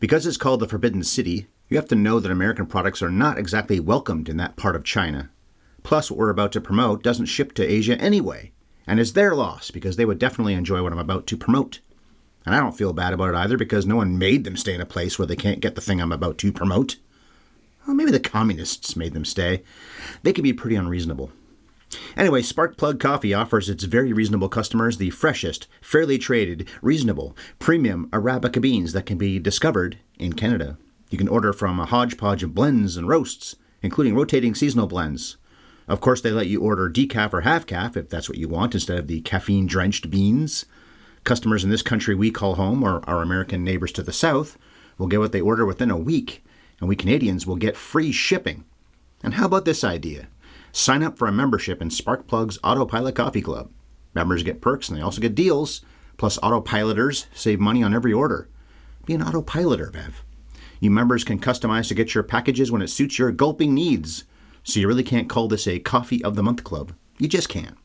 Because it's called the Forbidden City, you have to know that American products are not exactly welcomed in that part of China. Plus, what we're about to promote doesn't ship to Asia anyway, and it's their loss because they would definitely enjoy what I'm about to promote. And I don't feel bad about it either because no one made them stay in a place where they can't get the thing I'm about to promote. Well, maybe the communists made them stay. They can be pretty unreasonable. Anyway, Sparkplug Coffee offers its very reasonable customers the freshest, fairly traded, reasonable, premium Arabica beans that can be discovered in Canada. You can order from a hodgepodge of blends and roasts, including rotating seasonal blends. Of course, they let you order decaf or half-calf if that's what you want instead of the caffeine-drenched beans. Customers in this country we call home, or our American neighbors to the south, will get what they order within a week, and we Canadians will get free shipping. And how about this idea? Sign up for a membership in Sparkplug's Autopilot Coffee Club. Members get perks and they also get deals, plus autopiloters save money on every order. Be an autopiloter, Bev. You members can customize to get your packages when it suits your gulping needs, so you really can't call this a Coffee of the Month club. You just can't.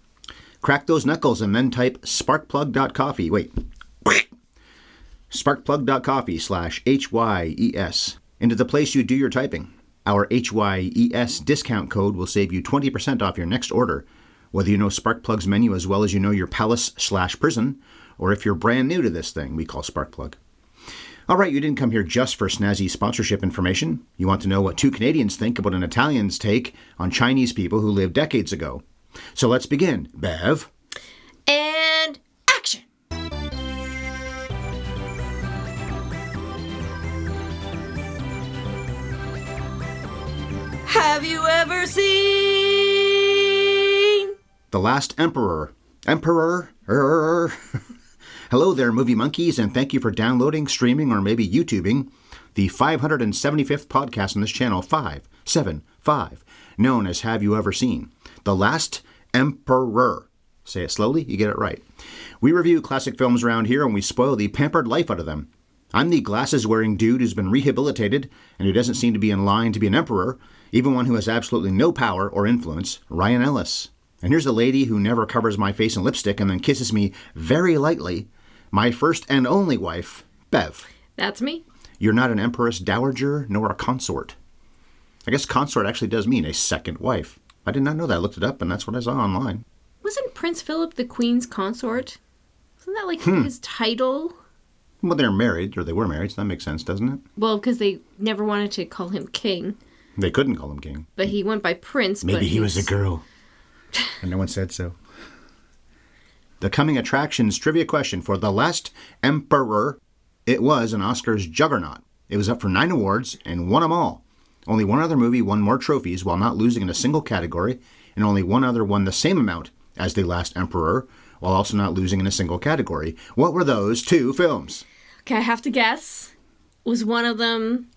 Crack those knuckles and then type sparkplug.coffee. Wait. sparkplug.coffee/HYES into the place you do your typing. Our HYES discount code will save you 20% off your next order, whether you know Sparkplug's menu as well as you know your palace/prison, or if you're brand new to this thing we call Sparkplug. All right, you didn't come here just for snazzy sponsorship information. You want to know what two Canadians think about an Italian's take on Chinese people who lived decades ago. So let's begin. Bev. And action! Have you ever seen The Last Emperor? Hello there, movie monkeys, and thank you for downloading, streaming, or maybe YouTubing the 575th podcast on this channel, 575, known as Have You Ever Seen? The Last Emperor. Say it slowly, you get it right. We review classic films around here and we spoil the pampered life out of them. I'm the glasses-wearing dude who's been rehabilitated and who doesn't seem to be in line to be an emperor, even one who has absolutely no power or influence, Ryan Ellis. And here's the lady who never covers my face in lipstick and then kisses me very lightly, my first and only wife, Bev. That's me. You're not an empress dowager nor a consort. I guess consort actually does mean a second wife. I did not know that. I looked it up, and that's what I saw online. Wasn't Prince Philip the Queen's consort? Wasn't that like his title? Well, they're married, or they were married, so that makes sense, doesn't it? Well, because they never wanted to call him king. They couldn't call him king. But he went by Prince. Maybe he was a girl. And no one said so. The coming attractions trivia question for The Last Emperor. It was an Oscars juggernaut. It was up for 9 awards and won them all. Only one other movie won more trophies while not losing in a single category, and only one other won the same amount as The Last Emperor while also not losing in a single category. What were those two films? Okay, I have to guess. Was one of them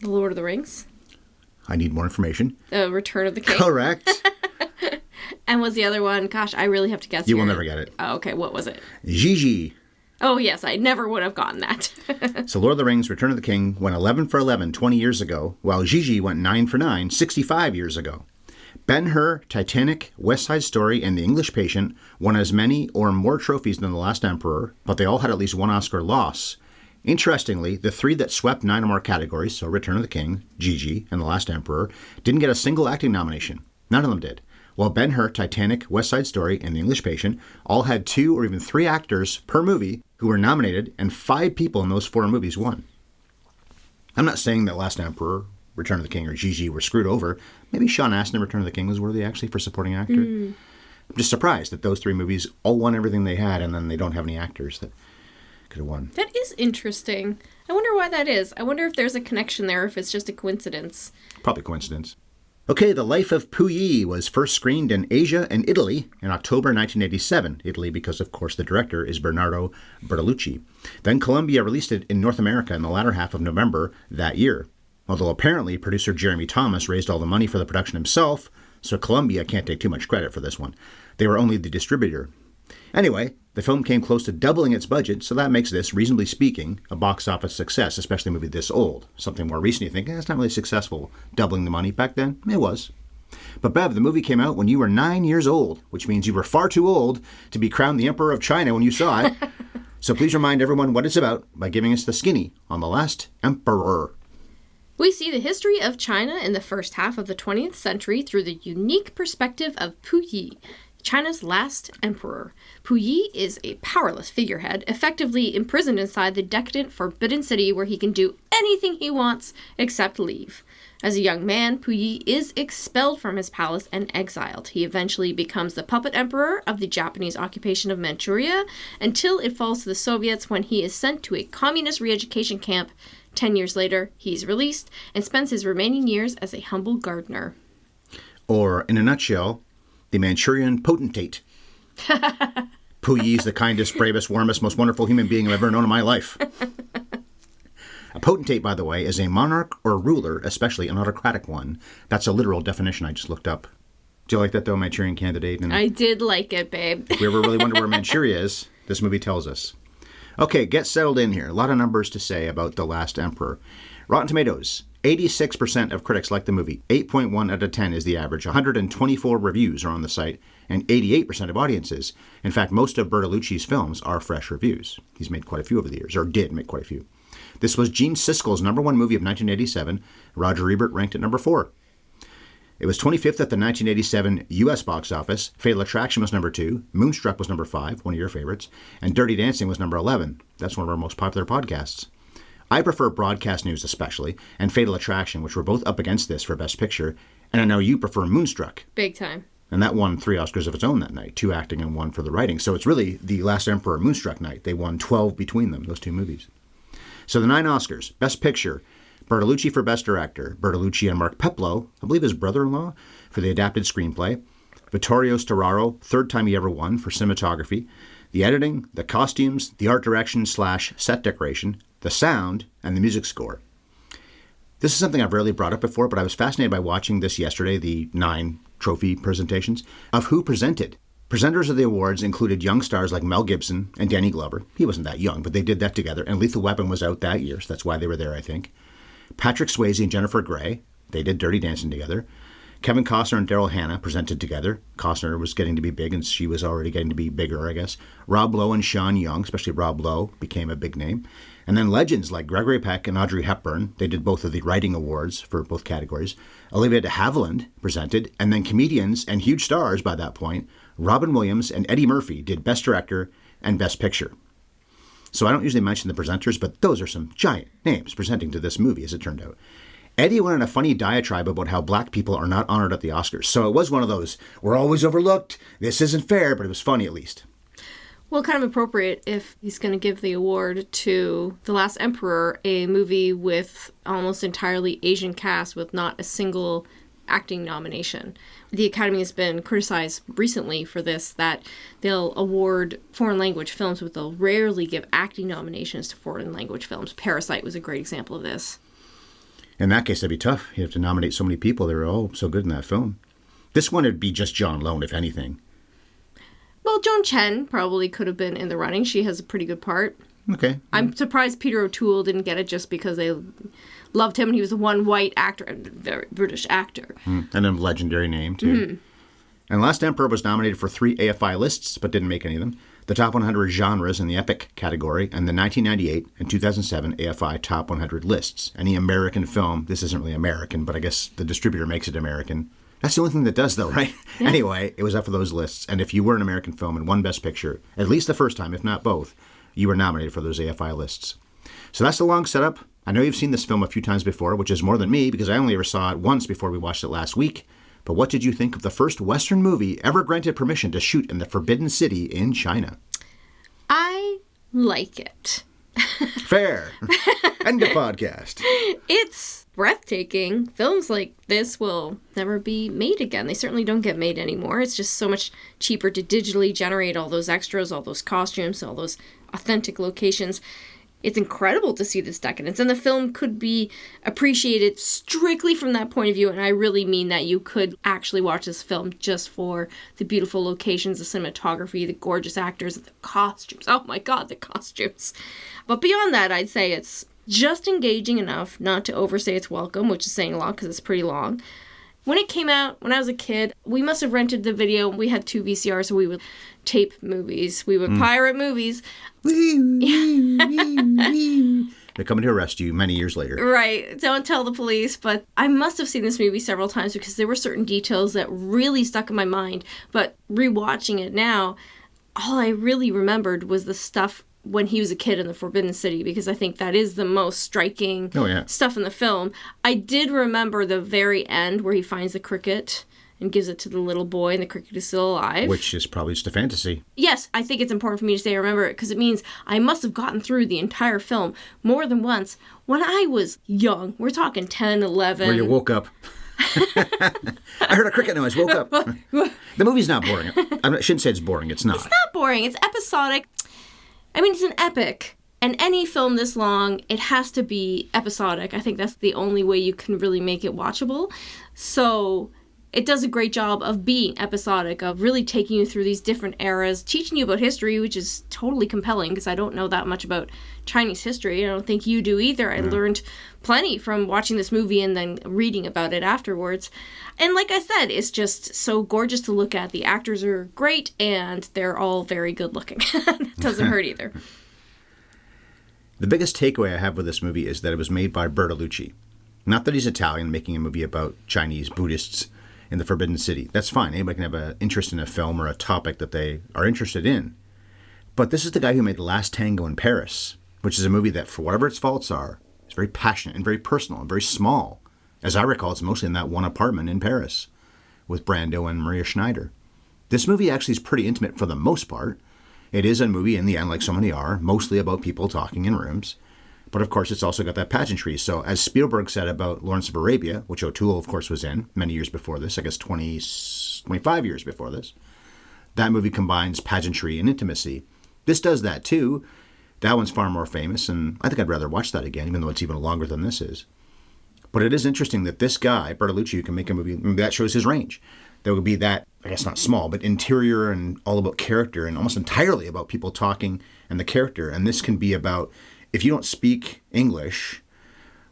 The Lord of the Rings? I need more information. Return of the King? Correct. And was the other one, gosh, I really have to guess. You will never get it. Oh, okay, what was it? Gigi. Oh, yes, I never would have gotten that. So Lord of the Rings, Return of the King went 11 for 11 20 years ago, while Gigi went 9 for 9 65 years ago. Ben-Hur, Titanic, West Side Story, and The English Patient won as many or more trophies than The Last Emperor, but they all had at least one Oscar loss. Interestingly, the three that swept 9 or more categories, so Return of the King, Gigi, and The Last Emperor, didn't get a single acting nomination. None of them did. While Ben-Hur, Titanic, West Side Story, and The English Patient all had 2 or even 3 actors per movie who were nominated, and 5 people in those 4 movies won. I'm not saying that Last Emperor, Return of the King, or Gigi were screwed over. Maybe Sean Astin, Return of the King, was worthy actually for supporting actor. I'm just surprised that those 3 movies all won everything they had, and then they don't have any actors that could have won. That is interesting. I wonder why that is. I wonder if there's a connection there, if it's just a coincidence. Probably coincidence. Okay, The Life of Puyi was first screened in Asia and Italy in October 1987. Italy because, of course, the director is Bernardo Bertolucci. Then Colombia released it in North America in the latter half of November that year. Although apparently producer Jeremy Thomas raised all the money for the production himself, so Colombia can't take too much credit for this one. They were only the distributor. Anyway, the film came close to doubling its budget, so that makes this, reasonably speaking, a box office success, especially a movie this old. Something more recent, you think, it's not really successful. Doubling the money back then? It was. But Bev, the movie came out when you were 9 years old, which means you were far too old to be crowned the Emperor of China when you saw it. So please remind everyone what it's about by giving us the skinny on The Last Emperor. We see the history of China in the first half of the 20th century through the unique perspective of Puyi, China's last emperor. Puyi is a powerless figurehead, effectively imprisoned inside the decadent, forbidden city where he can do anything he wants except leave. As a young man, Puyi is expelled from his palace and exiled. He eventually becomes the puppet emperor of the Japanese occupation of Manchuria until it falls to the Soviets when he is sent to a communist re-education camp. 10 years later, he's released and spends his remaining years as a humble gardener. Or, in a nutshell, the Manchurian potentate. Puyi's the kindest, bravest, warmest, most wonderful human being I've ever known in my life. A potentate, by the way, is a monarch or ruler, especially an autocratic one. That's a literal definition I just looked up. Do you like that, though, Manchurian Candidate? And I did like it, babe. If we ever really wonder where Manchuria is, this movie tells us. Okay, get settled in here. A lot of numbers to say about The Last Emperor. Rotten Tomatoes. 86% of critics like the movie. 8.1 out of 10 is the average. 124 reviews are on the site, and 88% of audiences. In fact, most of Bertolucci's films are fresh reviews. He's made quite a few over the years, or did make quite a few. This was Gene Siskel's #1 movie of 1987. Roger Ebert ranked it #4. It was 25th at the 1987 U.S. box office. Fatal Attraction was #2. Moonstruck was #5, one of your favorites. And Dirty Dancing was #11. That's one of our most popular podcasts. I prefer Broadcast News especially, and Fatal Attraction, which were both up against this for Best Picture. And I know you prefer Moonstruck. Big time. And that won 3 Oscars of its own that night, 2 acting and 1 for the writing. So it's really the Last Emperor Moonstruck night. They won 12 between them, those two movies. So the 9 Oscars. Best Picture. Bertolucci for Best Director. Bertolucci and Mark Peplow, I believe his brother-in-law, for the adapted screenplay. Vittorio Storaro, third time he ever won for cinematography. The editing, the costumes, the art direction / set decoration, the sound, and the music score. This is something I've rarely brought up before, but I was fascinated by watching this yesterday, the 9 trophy presentations, of who presented. Presenters of the awards included young stars like Mel Gibson and Danny Glover. He wasn't that young, but they did that together. And Lethal Weapon was out that year, so that's why they were there, I think. Patrick Swayze and Jennifer Grey, they did Dirty Dancing together. Kevin Costner and Daryl Hannah presented together. Costner was getting to be big, and she was already getting to be bigger, I guess. Rob Lowe and Sean Young, especially Rob Lowe, became a big name. And then legends like Gregory Peck and Audrey Hepburn, they did both of the writing awards for both categories. Olivia de Havilland presented, and then comedians and huge stars by that point, Robin Williams and Eddie Murphy, did Best Director and Best Picture. So I don't usually mention the presenters, but those are some giant names presenting to this movie, as it turned out. Eddie went on a funny diatribe about how black people are not honored at the Oscars. So it was one of those, we're always overlooked, this isn't fair, but it was funny at least. Well, kind of appropriate if he's going to give the award to The Last Emperor, a movie with almost entirely Asian cast with not a single acting nomination. The Academy has been criticized recently for this, that they'll award foreign language films, but they'll rarely give acting nominations to foreign language films. Parasite was a great example of this. In that case, that'd be tough. You have to nominate so many people that are all so good in that film. This one would be just Joan alone, if anything. Well, Joan Chen probably could have been in the running. She has a pretty good part. Okay. I'm surprised Peter O'Toole didn't get it just because they loved him and he was the one white actor, a very British actor. And a legendary name, too. Mm-hmm. And Last Emperor was nominated for 3 AFI lists, but didn't make any of them. The top 100 genres in the epic category, and the 1998 and 2007 AFI top 100 lists. Any American film, this isn't really American, but I guess the distributor makes it American. That's the only thing that does, though, right? Yeah. Anyway, it was up for those lists. And if you were an American film and won Best Picture, at least the first time, if not both, you were nominated for those AFI lists. So that's the long setup. I know you've seen this film a few times before, which is more than me, because I only ever saw it once before we watched it last week. But what did you think of the first Western movie ever granted permission to shoot in the Forbidden City in China? I like it. Fair. End of podcast. It's breathtaking. Films like this will never be made again. They certainly don't get made anymore. It's just so much cheaper to digitally generate all those extras, all those costumes, all those authentic locations. It's incredible to see this decadence, and the film could be appreciated strictly from that point of view, and I really mean that. You could actually watch this film just for the beautiful locations, the cinematography, the gorgeous actors, the costumes. Oh my god, the costumes. But beyond that, I'd say it's just engaging enough not to overstay its welcome, which is saying a lot because it's pretty long. When it came out, when I was a kid, we must have rented the video. We had 2 VCRs, so we would tape movies. We would pirate movies. They're coming to arrest you many years later. Right. Don't tell the police. But I must have seen this movie several times because there were certain details that really stuck in my mind. But rewatching it now, all I really remembered was the stuff when he was a kid in the Forbidden City, because I think that is the most striking stuff in the film. I did remember the very end where he finds the cricket and gives it to the little boy, and the cricket is still alive. Which is probably just a fantasy. Yes, I think it's important for me to say I remember it, because it means I must have gotten through the entire film more than once when I was young. We're talking 10, 11. Where you woke up. I heard a cricket noise, woke up. The movie's not boring. I shouldn't say it's boring, it's not. It's not boring, it's episodic. I mean, it's an epic. And any film this long, it has to be episodic. I think that's the only way you can really make it watchable. So it does a great job of being episodic, of really taking you through these different eras, teaching you about history, which is totally compelling because I don't know that much about Chinese history. I don't think you do either. I learned plenty from watching this movie and then reading about it afterwards. And like I said, it's just so gorgeous to look at. The actors are great and they're all very good looking. That doesn't hurt either. The biggest takeaway I have with this movie is that it was made by Bertolucci. Not that he's Italian making a movie about Chinese Buddhists in the Forbidden City. That's fine. Anybody can have an interest in a film or a topic that they are interested in. But this is the guy who made Last Tango in Paris, which is a movie that, for whatever its faults are, is very passionate and very personal and very small. As I recall, it's mostly in that one apartment in Paris with Brando and Maria Schneider. This movie actually is pretty intimate for the most part. It is a movie, in the end, like so many are, mostly about people talking in rooms. But of course, it's also got that pageantry. So as Spielberg said about Lawrence of Arabia, which O'Toole, of course, was in many years before this, I guess 25 years before this, that movie combines pageantry and intimacy. This does that too. That one's far more famous, and I think I'd rather watch that again, even though it's even longer than this is. But it is interesting that this guy, Bertolucci, who can make a movie, that shows his range. There would be that, I guess not small, but interior and all about character and almost entirely about people talking and the character. And this can be about, if you don't speak English,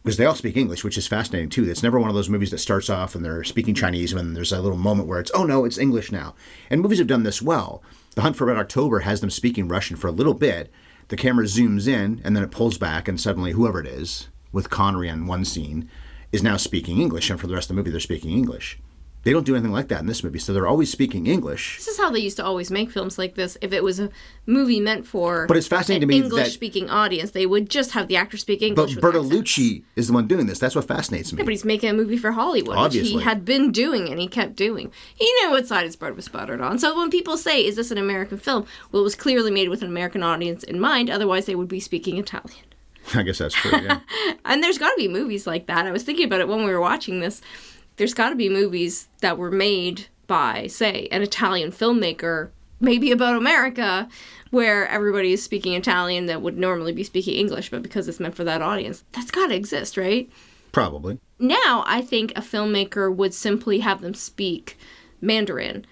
because they all speak English, which is fascinating too. It's never one of those movies that starts off and they're speaking Chinese when there's a little moment where it's, oh no, it's English now. And movies have done this well. The Hunt for Red October has them speaking Russian for a little bit. The camera zooms in and then it pulls back and suddenly whoever it is, with Connery on one scene, is now speaking English. And for the rest of the movie, they're speaking English. They don't do anything like that in this movie, so they're always speaking English. This is how they used to always make films like this. If it was a movie meant for but it's fascinating to me English-speaking audience, they would just have the actor speak English. But Bertolucci is the one doing this. That's what fascinates me. Yeah, but he's making a movie for Hollywood, obviously, which he had been doing and he kept doing. He knew what side his bread was buttered on. So when people say, is this an American film? Well, it was clearly made with an American audience in mind. Otherwise, they would be speaking Italian. I guess that's true, yeah. And there's got to be movies like that. I was thinking about it when we were watching this. There's got to be movies that were made by, say, an Italian filmmaker, maybe about America, where everybody is speaking Italian that would normally be speaking English, but because it's meant for that audience. That's got to exist, right? Probably. Now, I think a filmmaker would simply have them speak Mandarin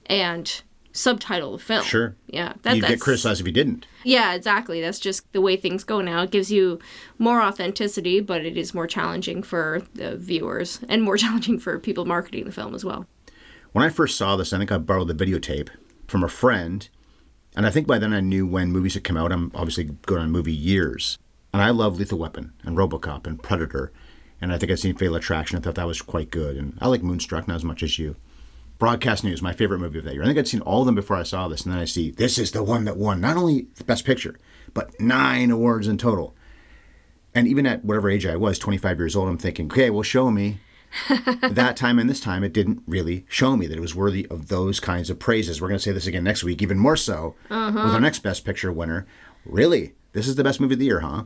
and subtitle the film. Sure. Yeah. You'd get criticized if you didn't. Yeah, exactly. That's just the way things go now. It gives you more authenticity, but it is more challenging for the viewers and more challenging for people marketing the film as well. When I first saw this, I think I borrowed the videotape from a friend, and I think by then I knew when movies had come out. I'm obviously going on movie years. And I love Lethal Weapon and RoboCop and Predator, and I think I'd seen Fatal Attraction. I thought that was quite good, and I like Moonstruck, not as much as you. Broadcast News, my favorite movie of that year. I think I'd seen all of them before I saw this, and then I see this is the one that won not only the Best Picture, but 9 awards in total. And even at whatever age I was, 25 years old, I'm thinking, okay, well, show me. That time and this time, it didn't really show me that it was worthy of those kinds of praises. We're going to say this again next week, even more so, with our next Best Picture winner. Really? This is the best movie of the year, huh?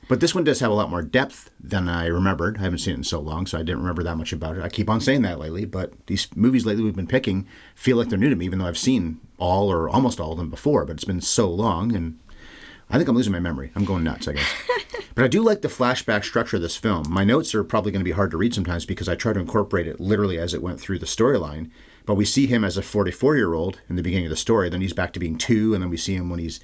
But this one does have a lot more depth than I remembered. I haven't seen it in so long, so I didn't remember that much about it. I keep on saying that lately, but these movies lately we've been picking feel like they're new to me, even though I've seen all or almost all of them before, but it's been so long, and I think I'm losing my memory. I'm going nuts, I guess. But I do like the flashback structure of this film. My notes are probably going to be hard to read sometimes because I try to incorporate it literally as it went through the storyline. But we see him as a 44-year-old in the beginning of the story, then he's back to being 2, and then we see him when he's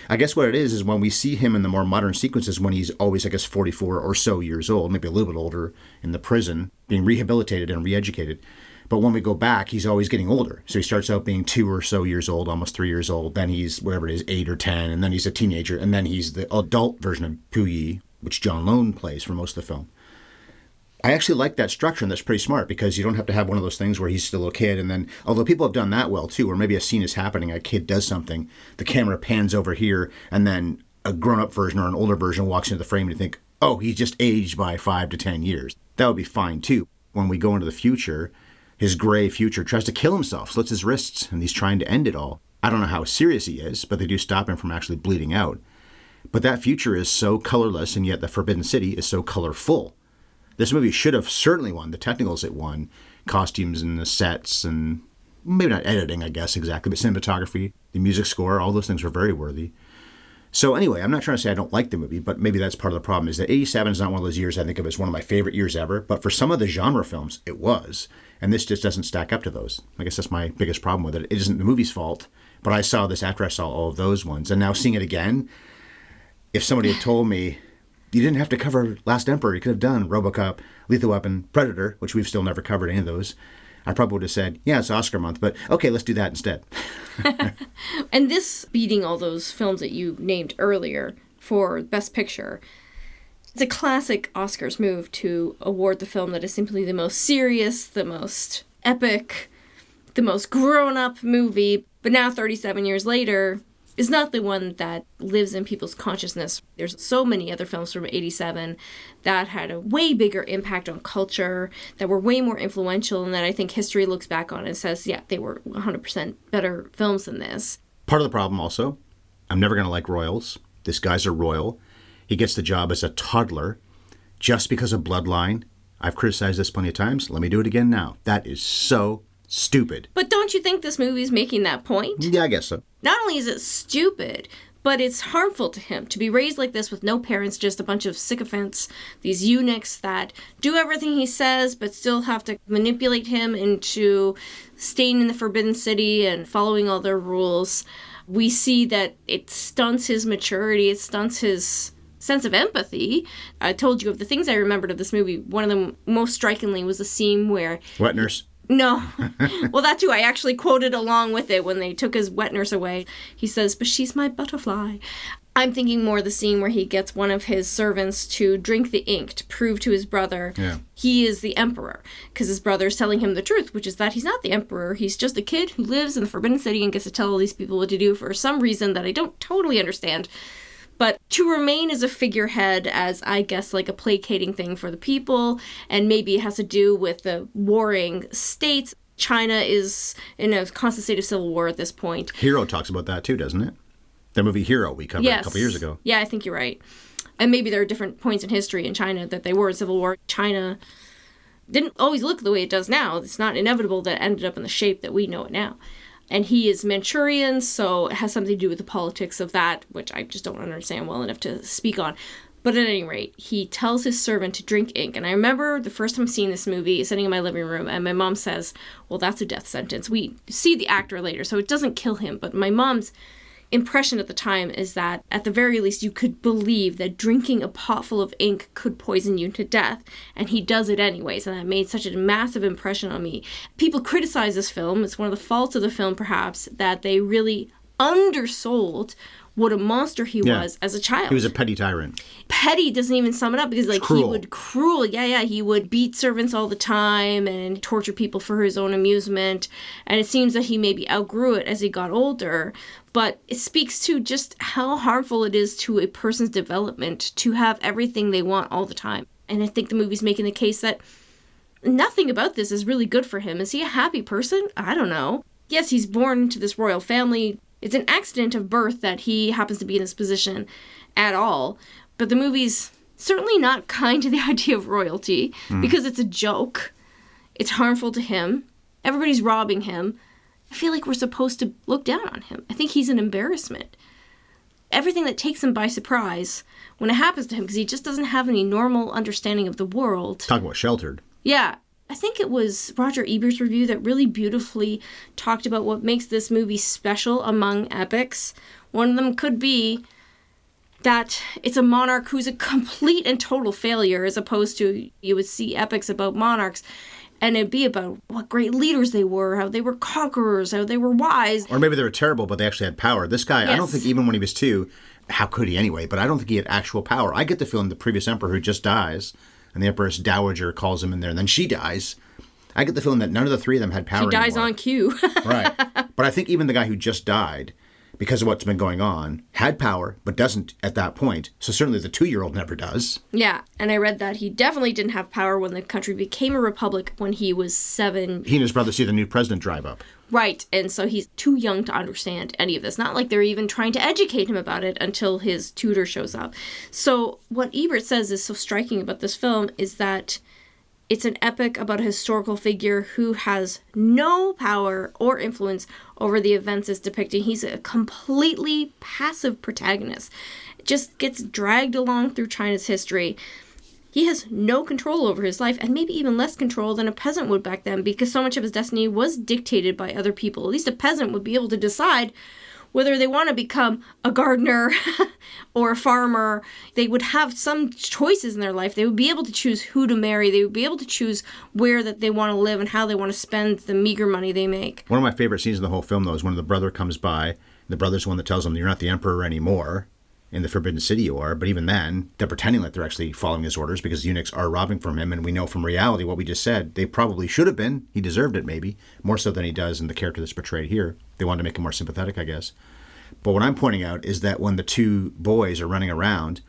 I guess what it is when we see him in the more modern sequences when he's always, I guess, 44 or so years old, maybe a little bit older, in the prison, being rehabilitated and re-educated. But when we go back, he's always getting older. So he starts out being 2 or so years old, almost 3 years old. Then he's, whatever it is, 8 or 10. And then he's a teenager. And then he's the adult version of Puyi, which Joan plays for most of the film. I actually like that structure, and that's pretty smart because you don't have to have one of those things where he's still a kid. And then, although people have done that well too, or maybe a scene is happening, a kid does something, the camera pans over here, and then a grown-up version or an older version walks into the frame and you think, oh, he's just aged by 5 to 10 years. That would be fine too. When we go into the future, his gray future tries to kill himself, slits his wrists, and he's trying to end it all. I don't know how serious he is, but they do stop him from actually bleeding out. But that future is so colorless, and yet the Forbidden City is so colorful. This movie should have certainly won. The technicals it won, costumes and the sets, and maybe not editing, I guess, exactly, but cinematography, the music score, all those things were very worthy. So anyway, I'm not trying to say I don't like the movie, but maybe that's part of the problem, is that 87 is not one of those years I think of as one of my favorite years ever, but for some of the genre films, it was. And this just doesn't stack up to those. I guess that's my biggest problem with it. It isn't the movie's fault, but I saw this after I saw all of those ones. And now seeing it again, if somebody had told me, you didn't have to cover Last Emperor, you could have done RoboCop, Lethal Weapon, Predator, which we've still never covered any of those, I probably would have said, yeah, it's Oscar month, but okay, let's do that instead. And this beating all those films that you named earlier for Best Picture, it's a classic Oscars move to award the film that is simply the most serious, the most epic, the most grown-up movie, but now 37 years later is not the one that lives in people's consciousness. There's so many other films from 87 that had a way bigger impact on culture, that were way more influential, and that I think history looks back on and says, yeah, they were 100% better films than this. Part of the problem also, I'm never going to like royals. This guy's a royal. He gets the job as a toddler just because of bloodline. I've criticized this plenty of times. Let me do it again now. That is so stupid. But don't you think this movie's making that point? Yeah, I guess so. Not only is it stupid, but it's harmful to him to be raised like this with no parents, just a bunch of sycophants, these eunuchs that do everything he says but still have to manipulate him into staying in the Forbidden City and following all their rules. We see that it stunts his maturity, it stunts his sense of empathy. I told you of the things I remembered of this movie. One of them most strikingly was the scene where... Wet nurse. No. Well, that too. I actually quoted along with it when they took his wet nurse away. He says, but she's my butterfly. I'm thinking more the scene where he gets one of his servants to drink the ink to prove to his brother he is the emperor. Because his brother is telling him the truth, which is that he's not the emperor. He's just a kid who lives in the Forbidden City and gets to tell all these people what to do for some reason that I don't totally understand. But to remain as a figurehead, as I guess like a placating thing for the people, and maybe it has to do with the warring states. China is in a constant state of civil war at this point. Hero talks about that too, doesn't it? The movie Hero we covered a couple years ago. Yeah, I think you're right. And maybe there are different points in history in China that they were in civil war. China didn't always look the way it does now. It's not inevitable that it ended up in the shape that we know it now. And he is Manchurian, so it has something to do with the politics of that, which I just don't understand well enough to speak on. But at any rate, he tells his servant to drink ink. And I remember the first time seeing this movie, sitting in my living room, and my mom says, well, that's a death sentence. We see the actor later, so it doesn't kill him. But my mom's impression at the time is that, at the very least, you could believe that drinking a pot full of ink could poison you to death, and he does it anyways, and that made such a massive impression on me. People criticize this film. It's one of the faults of the film, perhaps, that they really undersold what a monster he was as a child. He was a petty tyrant. Petty doesn't even sum it up, because cruel. He would he would beat servants all the time and torture people for his own amusement. And it seems that he maybe outgrew it as he got older. But it speaks to just how harmful it is to a person's development to have everything they want all the time. And I think the movie's making the case that nothing about this is really good for him. Is he a happy person? I don't know. Yes, he's born into this royal family. It's an accident of birth that he happens to be in this position at all. But the movie's certainly not kind to the idea of royalty because it's a joke. It's harmful to him. Everybody's robbing him. I feel like we're supposed to look down on him. I think he's an embarrassment. Everything that takes him by surprise when it happens to him, because he just doesn't have any normal understanding of the world. Talk about sheltered. Yeah. I think it was Roger Ebert's review that really beautifully talked about what makes this movie special among epics One of them could be that it's a monarch who's a complete and total failure, as opposed to you would see epics about monarchs, and it'd be about what great leaders they were, how they were conquerors, how they were wise. Or maybe they were terrible, but they actually had power. This guy, I don't think even when he was 2, how could he anyway, but I don't think he had actual power. I get the feeling the previous emperor who just dies, and the Empress Dowager calls him in there, and then she dies. I get the feeling that none of the 3 of them had power anymore. She dies on cue. Right. But I think even the guy who just died, because of what's been going on, had power, but doesn't at that point. So certainly the 2-year-old never does. Yeah, and I read that he definitely didn't have power when the country became a republic when he was 7. He and his brother see the new president drive up. Right, and so he's too young to understand any of this. Not like they're even trying to educate him about it until his tutor shows up. So what Ebert says is so striking about this film is that it's an epic about a historical figure who has no power or influence over the events it's depicting. He's a completely passive protagonist. Just gets dragged along through China's history. He has no control over his life, and maybe even less control than a peasant would back then, because so much of his destiny was dictated by other people. At least a peasant would be able to decide whether they want to become a gardener or a farmer. They would have some choices in their life. They would be able to choose who to marry. They would be able to choose where that they want to live and how they want to spend the meager money they make. One of my favorite scenes in the whole film, though, is when the brother comes by. The brother's the one that tells him, you're not the emperor anymore. In the Forbidden City you are. But even then, they're pretending like they're actually following his orders because eunuchs are robbing from him. And we know from reality what we just said. They probably should have been. He deserved it, maybe. More so than he does in the character that's portrayed here. They wanted to make him more sympathetic, I guess. But what I'm pointing out is that when the 2 boys are running around,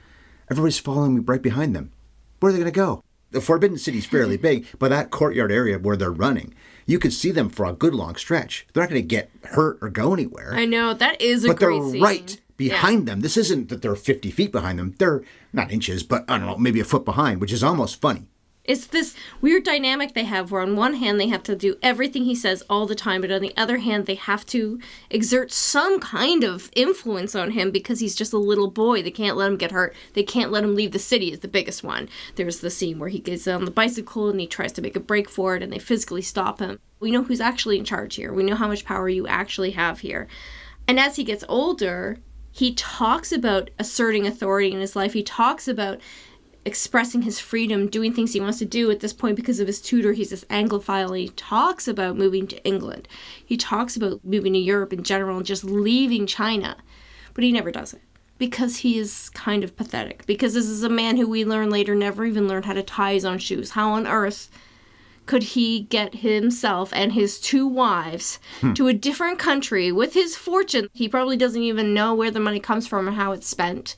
everybody's following right behind them. Where are they going to go? The Forbidden City's fairly big, but that courtyard area where they're running, you could see them for a good long stretch. They're not going to get hurt or go anywhere. I know, that is a great scene. But they're right behind them. This isn't that they're 50 feet behind them. They're not inches, but I don't know, maybe a foot behind, which is almost funny. It's this weird dynamic they have where on one hand they have to do everything he says all the time, but on the other hand they have to exert some kind of influence on him because he's just a little boy. They can't let him get hurt. They can't let him leave the city is the biggest one. There's the scene where he gets on the bicycle and he tries to make a break for it and they physically stop him. We know who's actually in charge here. We know how much power you actually have here. And as he gets older, he talks about asserting authority in his life. He talks about expressing his freedom, doing things he wants to do. At this point, because of his tutor, he's this Anglophile. He talks about moving to England. He talks about moving to Europe in general and just leaving China. But he never does it because he is kind of pathetic. Because this is a man who we learn later never even learned how to tie his own shoes. How on earth could he get himself and his 2 wives to a different country with his fortune? He probably doesn't even know where the money comes from or how it's spent.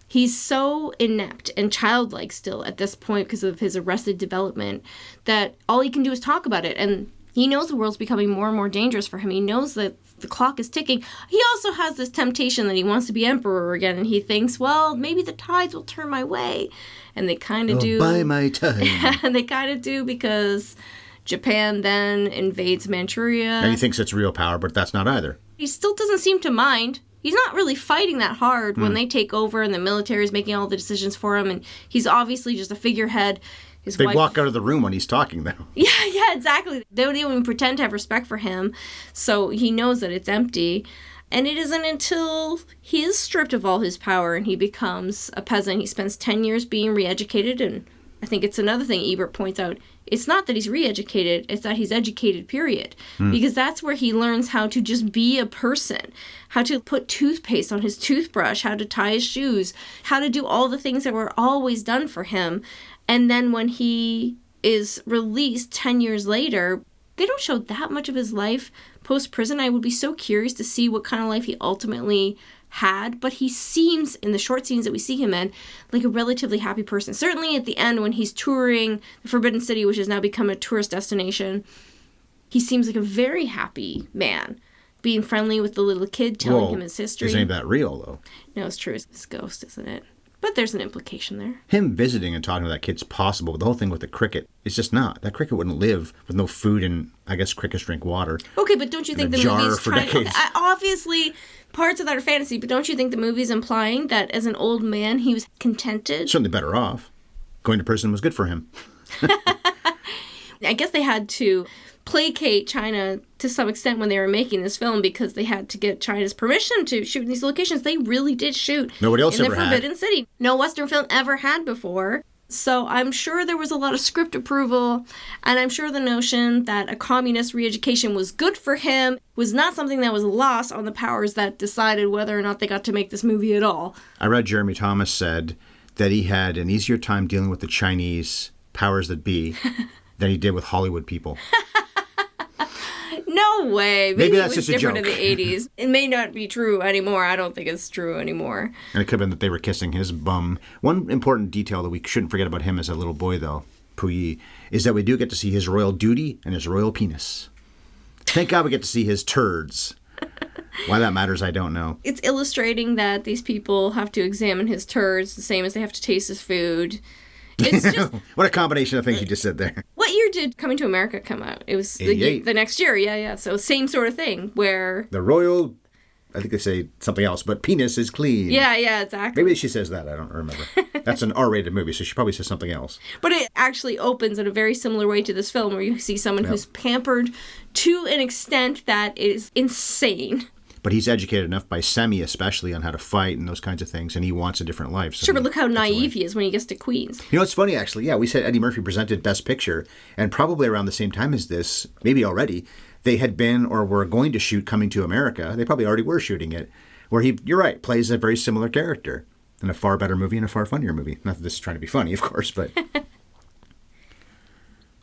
He's so inept and childlike still at this point because of his arrested development that all he can do is talk about it. And he knows the world's becoming more and more dangerous for him. He knows that the clock is ticking. He also has this temptation that he wants to be emperor again. And he thinks, well, maybe the tides will turn my way. And they kind of do. By my time. And they kind of do because Japan then invades Manchuria. And he thinks it's real power, but that's not either. He still doesn't seem to mind. He's not really fighting that hard when they take over and the military is making all the decisions for him. And he's obviously just a figurehead. They walk out of the room when he's talking, though. Yeah, exactly. They don't even pretend to have respect for him. So he knows that it's empty. And it isn't until he is stripped of all his power and he becomes a peasant. He spends 10 years being re-educated. And I think it's another thing Ebert points out. It's not that he's re-educated, it's that he's educated, period. Because that's where he learns how to just be a person, how to put toothpaste on his toothbrush, how to tie his shoes, how to do all the things that were always done for him. And then when he is released 10 years later, they don't show that much of his life post-prison. I would be so curious to see what kind of life he ultimately had, but he seems, in the short scenes that we see him in, like a relatively happy person. Certainly at the end when he's touring the Forbidden City, which has now become a tourist destination, he seems like a very happy man, being friendly with the little kid, telling him his history. Isn't that real, though? No, it's true. It's his ghost, isn't it? But there's an implication there. Him visiting and talking to that kid's possible, but the whole thing with the cricket, it's just not. That cricket wouldn't live with no food and, I guess, crickets drink water. Okay, but don't you think the movie's trying... Okay, obviously, parts of that are fantasy, but don't you think the movie's implying that as an old man, he was contented? Certainly better off. Going to prison was good for him. I guess they had to placate China to some extent when they were making this film because they had to get China's permission to shoot in these locations. They really did shoot Nobody else in ever the Forbidden City. No Western film ever had before. So I'm sure there was a lot of script approval, and I'm sure the notion that a communist re-education was good for him was not something that was lost on the powers that decided whether or not they got to make this movie at all. I read Jeremy Thomas said that he had an easier time dealing with the Chinese powers that be than he did with Hollywood people. No way. Maybe it that's was just a different joke. in the 80s. It may not be true anymore. I don't think it's true anymore. And it could have been that they were kissing his bum. One important detail that we shouldn't forget about him as a little boy, though, Puyi, is that we do get to see his royal duty and his royal penis. Thank God we get to see his turds. Why that matters, I don't know. It's illustrating that these people have to examine his turds the same as they have to taste his food. It's just... What a combination of things you just said there. What year did Coming to America come out? It was the next year, yeah. So same sort of thing, where... The royal, I think they say something else, but penis is clean. Yeah, exactly. Maybe she says that, I don't remember. That's an R-rated movie, so she probably says something else. But it actually opens in a very similar way to this film, where you see someone who's pampered to an extent that is insane. But he's educated enough by Semi, especially, on how to fight and those kinds of things, and he wants a different life. So sure, but look how naive he is when he gets to Queens. You know, it's funny, actually. Yeah, we said Eddie Murphy presented Best Picture, and probably around the same time as this, maybe already, they had been or were going to shoot Coming to America. They probably already were shooting it, where he, you're right, plays a very similar character in a far better movie and a far funnier movie. Not that this is trying to be funny, of course, but...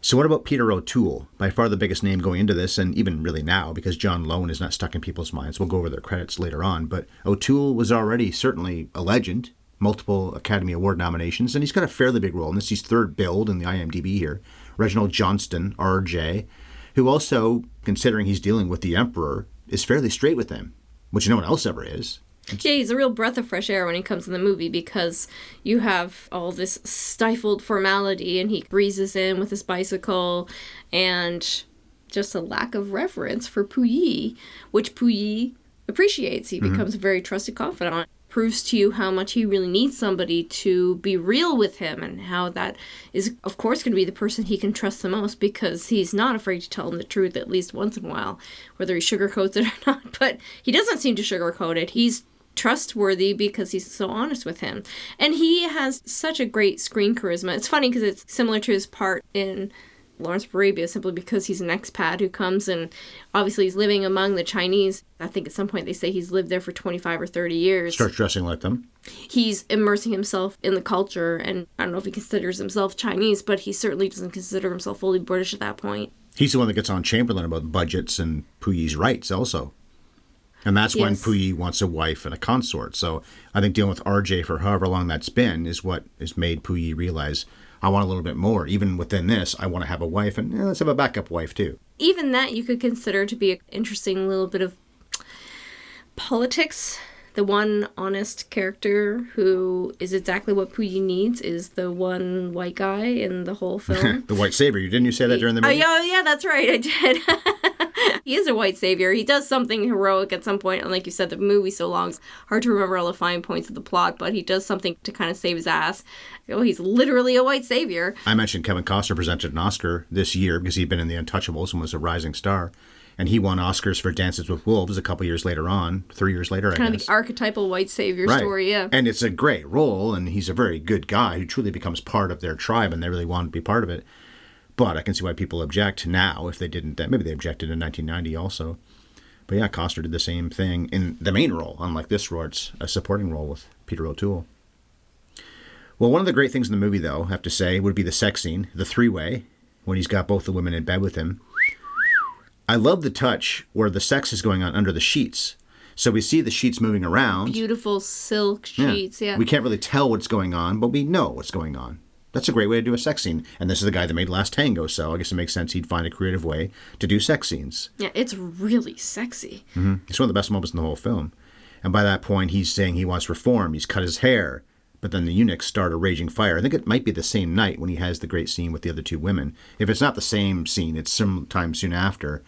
So what about Peter O'Toole? By far the biggest name going into this, and even really now, because John Lone is not stuck in people's minds. We'll go over their credits later on. But O'Toole was already certainly a legend, multiple Academy Award nominations, and he's got a fairly big role in this. He's third billed in the IMDb here. Reginald Johnston, RJ, who also, considering he's dealing with the Emperor, is fairly straight with him, which no one else ever is. Yeah, he's a real breath of fresh air when he comes in the movie because you have all this stifled formality and he breezes in with his bicycle and just a lack of reverence for Puyi, which Puyi appreciates. He becomes a very trusted confidant. Proves to you how much he really needs somebody to be real with him and how that is, of course, going to be the person he can trust the most because he's not afraid to tell him the truth at least once in a while, whether he sugarcoats it or not. But he doesn't seem to sugarcoat it. He's trustworthy because he's so honest with him. And he has such a great screen charisma. It's funny because it's similar to his part in Lawrence of Arabia simply because he's an expat who comes and obviously he's living among the Chinese. I think at some point they say he's lived there for 25 or 30 years. Starts dressing like them. He's immersing himself in the culture, and I don't know if he considers himself Chinese, but he certainly doesn't consider himself fully British at that point. He's the one that gets on Chamberlain about budgets and Puyi's rights also. And that's when Puyi wants a wife and a consort. So I think dealing with RJ for however long that's been is what has made Puyi realize, I want a little bit more. Even within this, I want to have a wife, and let's have a backup wife too. Even that you could consider to be an interesting little bit of politics. The one honest character who is exactly what Puyi needs is the one white guy in the whole film. The white savior. Didn't you say that during the movie? Oh, yeah, that's right. I did. He is a white savior. He does something heroic at some point. And like you said, the movie's so long, it's hard to remember all the fine points of the plot, but he does something to kind of save his ass. Oh, he's literally a white savior. I mentioned Kevin Costner presented an Oscar this year because he'd been in The Untouchables and was a rising star. And he won Oscars for Dances with Wolves a couple years later on, 3 years later, I guess. Kind of the archetypal white savior story, yeah. And it's a great role, and he's a very good guy who truly becomes part of their tribe, and they really want to be part of it. But I can see why people object now if they didn't. Maybe they objected in 1990 also. But yeah, Costner did the same thing in the main role, unlike this role. It's a supporting role with Peter O'Toole. Well, one of the great things in the movie, though, I have to say, would be the sex scene, the three-way, when he's got both the women in bed with him. I love the touch where the sex is going on under the sheets. So we see the sheets moving around. Beautiful silk sheets, yeah. We can't really tell what's going on, but we know what's going on. That's a great way to do a sex scene. And this is the guy that made Last Tango, so I guess it makes sense he'd find a creative way to do sex scenes. Yeah, it's really sexy. Mm-hmm. It's one of the best moments in the whole film. And by that point, he's saying he wants reform. He's cut his hair. But then the eunuchs start a raging fire. I think it might be the same night when he has the great scene with the other two women. If it's not the same scene, it's sometime soon after.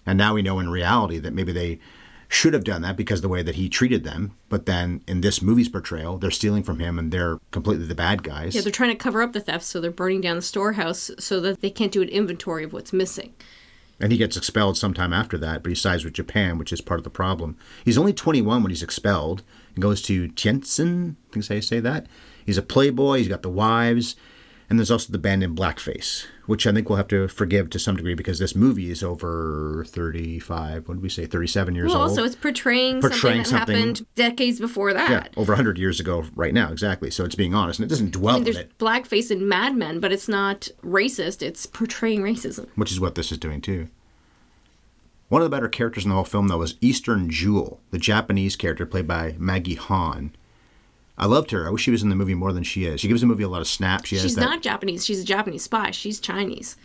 And now we know in reality that maybe they should have done that because of the way that he treated them. But then in this movie's portrayal, they're stealing from him and they're completely the bad guys. Yeah, they're trying to cover up the theft, so they're burning down the storehouse so that they can't do an inventory of what's missing. And he gets expelled sometime after that, but he sides with Japan, which is part of the problem. He's only 21 when he's expelled and goes to Tientsin, I think is how you say that. He's a playboy, he's got the wives, and there's also the band in blackface, which I think we'll have to forgive to some degree because this movie is over 35, what did we say, 37 years old? Well, also it's portraying something that happened decades before that. Yeah, over 100 years ago right now, exactly. So it's being honest, and it doesn't dwell on it. There's blackface in Mad Men, but it's not racist, it's portraying racism. Which is what this is doing, too. One of the better characters in the whole film, though, was Eastern Jewel, the Japanese character played by Maggie Han. I loved her. I wish she was in the movie more than she is. She gives the movie a lot of snaps. She's not Japanese. She's a Japanese spy. She's Chinese.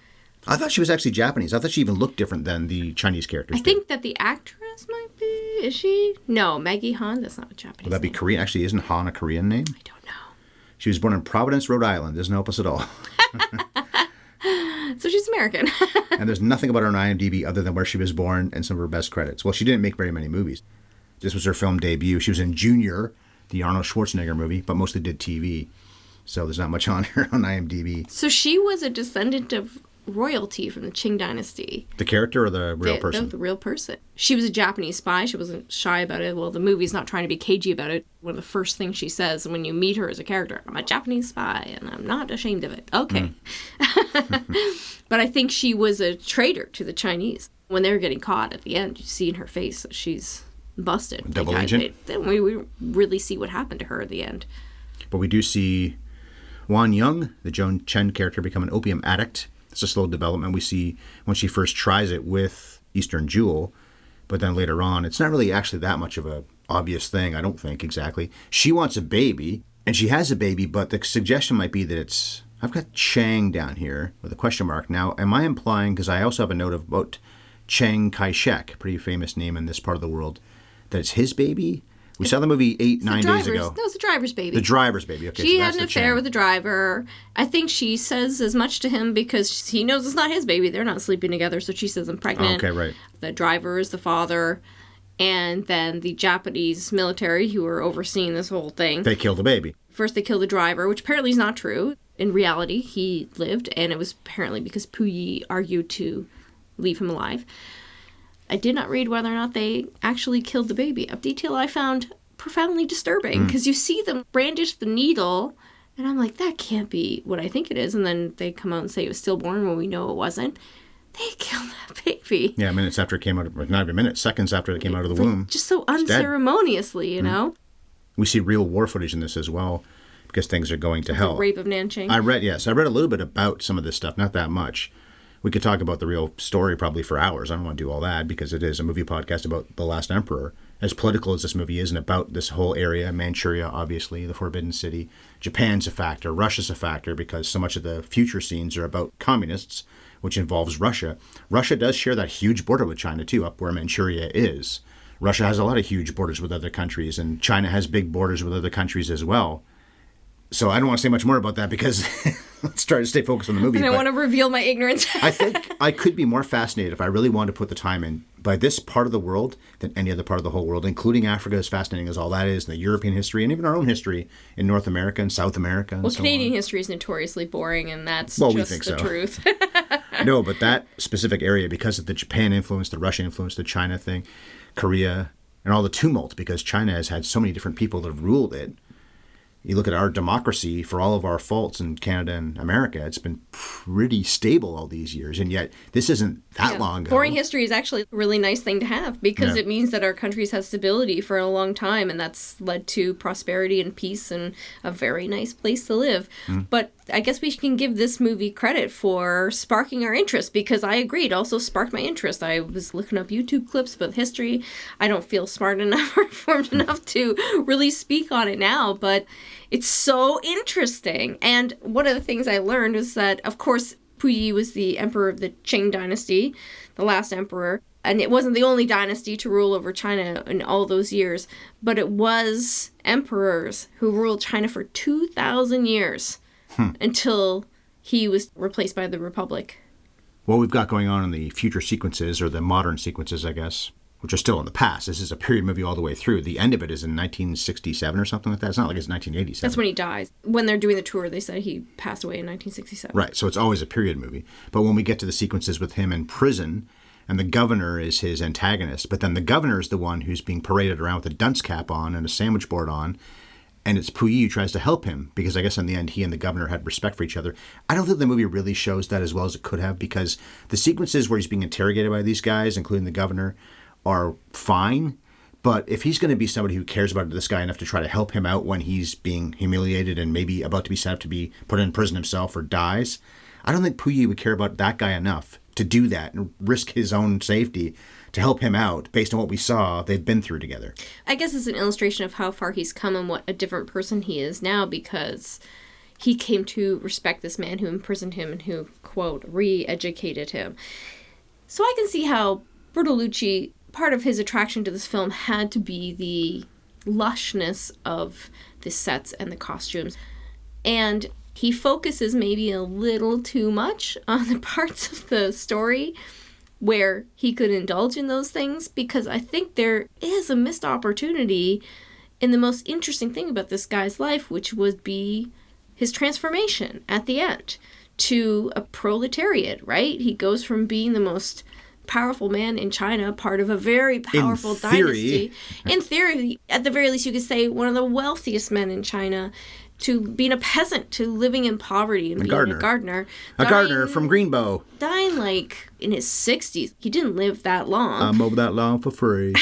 I thought she was actually Japanese. I thought she even looked different than the Chinese characters. I think that the actress might be. Is she? No, Maggie Han. That's not a Japanese Would that be name. Korean? Actually, isn't Han a Korean name? I don't know. She was born in Providence, Rhode Island. Doesn't help us at all. So she's American. And there's nothing about her on IMDb other than where she was born and some of her best credits. Well, she didn't make very many movies. This was her film debut. She was in Junior, the Arnold Schwarzenegger movie, but mostly did TV. So there's not much on her on IMDb. So she was a descendant of royalty from the Qing dynasty. The character or the real person? The real person. She was a Japanese spy. She wasn't shy about it. Well, the movie's not trying to be cagey about it. One of the first things she says when you meet her as a character, I'm a Japanese spy and I'm not ashamed of it. Okay. But I think she was a traitor to the Chinese. When they were getting caught at the end, you see in her face that she's busted. Double agent? Then we really see what happened to her at the end. But we do see Wan Young, the Joan Chen character, become an opium addict. It's a slow development. We see when she first tries it with Eastern Jewel, but then later on, it's not really actually that much of a obvious thing, I don't think, exactly. She wants a baby, and she has a baby, but the suggestion might be that it's... I've got Chang down here with a question mark. Now, am I implying, because I also have a note about Chiang Kai-shek, pretty famous name in this part of the world, that it's his baby? We saw the movie 9 days ago. No, it's the driver's baby. The driver's baby. Okay, she so had an affair with the driver. I think she says as much to him because he knows it's not his baby. They're not sleeping together, so she says, I'm pregnant. Oh, okay, right. The driver is the father. And then the Japanese military who are overseeing this whole thing. They kill the baby. First they kill the driver, which apparently is not true. In reality, he lived, and it was apparently because Puyi argued to leave him alive. I did not read whether or not they actually killed the baby. A detail I found profoundly disturbing, because you see them brandish the needle, and I'm like, that can't be what I think it is. And then they come out and say it was stillborn when we know it wasn't. They killed that baby. Yeah, minutes after it came out, not even minutes, seconds after it came out of the womb. Just so unceremoniously, you know? We see real war footage in this as well, because things are going to hell. The rape of Nanjing. I read a little bit about some of this stuff, not that much. We could talk about the real story probably for hours. I don't want to do all that because it is a movie podcast about The Last Emperor. As political as this movie is and about this whole area, Manchuria, obviously, the Forbidden City, Japan's a factor, Russia's a factor because so much of the future scenes are about communists, which involves Russia. Russia does share that huge border with China, too, up where Manchuria is. Russia has a lot of huge borders with other countries, and China has big borders with other countries as well. So I don't want to say much more about that because let's try to stay focused on the movie. I don't want to reveal my ignorance. I think I could be more fascinated if I really wanted to put the time in by this part of the world than any other part of the whole world, including Africa, as fascinating as all that is, and the European history, and even our own history in North America and South America. And well, so Canadian on. history is notoriously boring, and that's Well, we just think the so. truth. No, but that specific area, because of the Japan influence, the Russia influence, the China thing, Korea, and all the tumult, because China has had so many different people that have ruled it. You look at our democracy, for all of our faults in Canada and America, it's been pretty stable all these years. And yet, this isn't that long ago. Boring history is actually a really nice thing to have because it means that our countries had stability for a long time, and that's led to prosperity and peace and a very nice place to live. But I guess we can give this movie credit for sparking our interest because I agree, it also sparked my interest. I was looking up YouTube clips about history. I don't feel smart enough or informed enough to really speak on it now, but it's so interesting. And one of the things I learned is that, of course, Puyi was the emperor of the Qing dynasty, the last emperor. And it wasn't the only dynasty to rule over China in all those years, but it was emperors who ruled China for 2,000 years until he was replaced by the Republic. What we've got going on in the future sequences, or the modern sequences, I guess, which are still in the past. This is a period movie all the way through. The end of it is in 1967 or something like that. It's not like it's 1987. That's when he dies. When they're doing the tour, they said he passed away in 1967. Right, so it's always a period movie. But when we get to the sequences with him in prison, and the governor is his antagonist, but then the governor is the one who's being paraded around with a dunce cap on and a sandwich board on, and it's Puyi who tries to help him, because I guess in the end he and the governor had respect for each other. I don't think the movie really shows that as well as it could have, because the sequences where he's being interrogated by these guys, including the governor, are fine. But if he's going to be somebody who cares about this guy enough to try to help him out when he's being humiliated and maybe about to be set up to be put in prison himself or dies, I don't think Puyi would care about that guy enough to do that and risk his own safety to help him out based on what we saw they've been through together. I guess it's an illustration of how far he's come and what a different person he is now, because he came to respect this man who imprisoned him and who, quote, re-educated him. So I can see how Bertolucci, part of his attraction to this film had to be the lushness of the sets and the costumes. And he focuses maybe a little too much on the parts of the story where he could indulge in those things, because I think there is a missed opportunity in the most interesting thing about this guy's life, which would be his transformation at the end to a proletariat, right? He goes from being the most powerful man in China, part of a very powerful dynasty. In theory, at the very least, you could say one of the wealthiest men in China, to being a peasant, to living in poverty and being a gardener. A gardener from Greenbow. Dying like in his 60s. He didn't live that long. I'm over that long for free.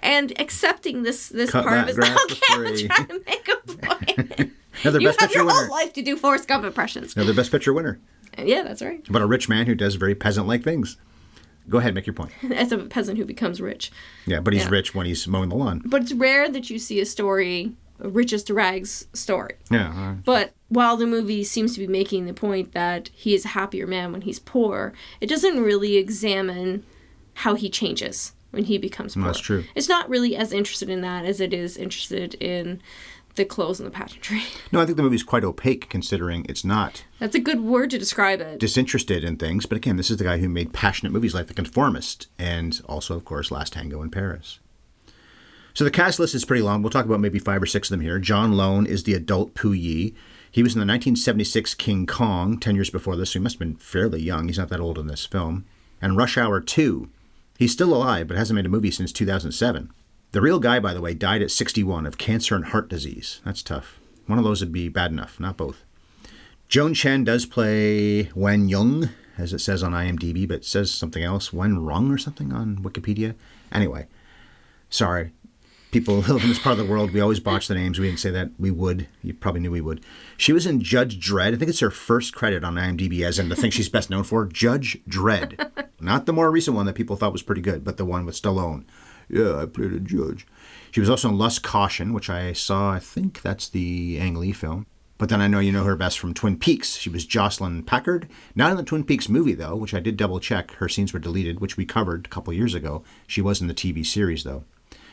And accepting this Cut part of his... Okay, I'm trying to make a point. Another You Best have Picture your winner. whole life to do Forrest Gump impressions. Another Best Picture winner. Yeah, that's right. About a rich man who does very peasant-like things. Go ahead, make your point. As a peasant who becomes rich. Yeah, but he's rich when he's mowing the lawn. But it's rare that you see a story, a riches to rags story. Yeah. But while the movie seems to be making the point that he is a happier man when he's poor, it doesn't really examine how he changes when he becomes poor. That's true. It's not really as interested in that as it is interested in the clothes and the pageantry. No, I think the movie's quite opaque, considering it's not That's a good word to describe it. disinterested in things. But again, this is the guy who made passionate movies like The Conformist and also, of course, Last Tango in Paris. So the cast list is pretty long. We'll talk about maybe 5 or 6 of them here. John Lone is the adult Puyi. He was in the 1976 King Kong, 10 years before this, so he must have been fairly young. He's not that old in this film. And Rush Hour 2. He's still alive, but hasn't made a movie since 2007. The real guy, by the way, died at 61 of cancer and heart disease. That's tough. One of those would be bad enough, not both. Joan Chen does play Wen Yung, as it says on IMDb, but it says something else, Wen Rung or something on Wikipedia. Anyway, sorry. People who live in this part of the world, we always botch the names. We didn't say that. We would. You probably knew we would. She was in Judge Dredd. I think it's her first credit on IMDb, as in the thing she's best known for, Judge Dredd. Not the more recent one that people thought was pretty good, but the one with Stallone. Yeah, I played a judge. She was also in Lust Caution, which I saw. I think that's the Ang Lee film. But then I know you know her best from Twin Peaks. She was Jocelyn Packard. Not in the Twin Peaks movie, though, which I did double check. Her scenes were deleted, which we covered a couple years ago. She was in the TV series, though.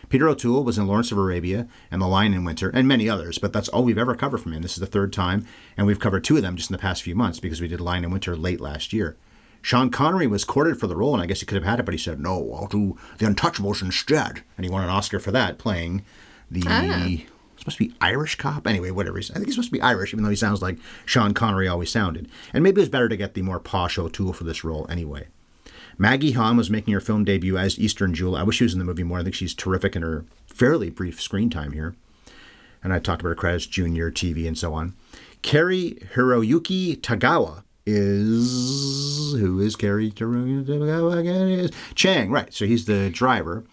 Peter O'Toole was in Lawrence of Arabia and The Lion in Winter, and many others, but that's all we've ever covered from him. This is the 3rd time, and we've covered 2 of them just in the past few months because we did Lion in Winter late last year. Sean Connery was courted for the role, and I guess he could have had it, but he said, no, I'll do The Untouchables instead. And he won an Oscar for that, playing the supposed to be Irish cop? Anyway, whatever. I think he's supposed to be Irish, even though he sounds like Sean Connery always sounded. And maybe it was better to get the more posh O'Toole for this role anyway. Maggie Hahn was making her film debut as Eastern Jewel. I wish she was in the movie more. I think she's terrific in her fairly brief screen time here. And I talked about her credits, Junior, TV, and so on. Kari Hiroyuki Tagawa Who is Kari Hiroyuki Tagawa? Chang, right. So he's the driver.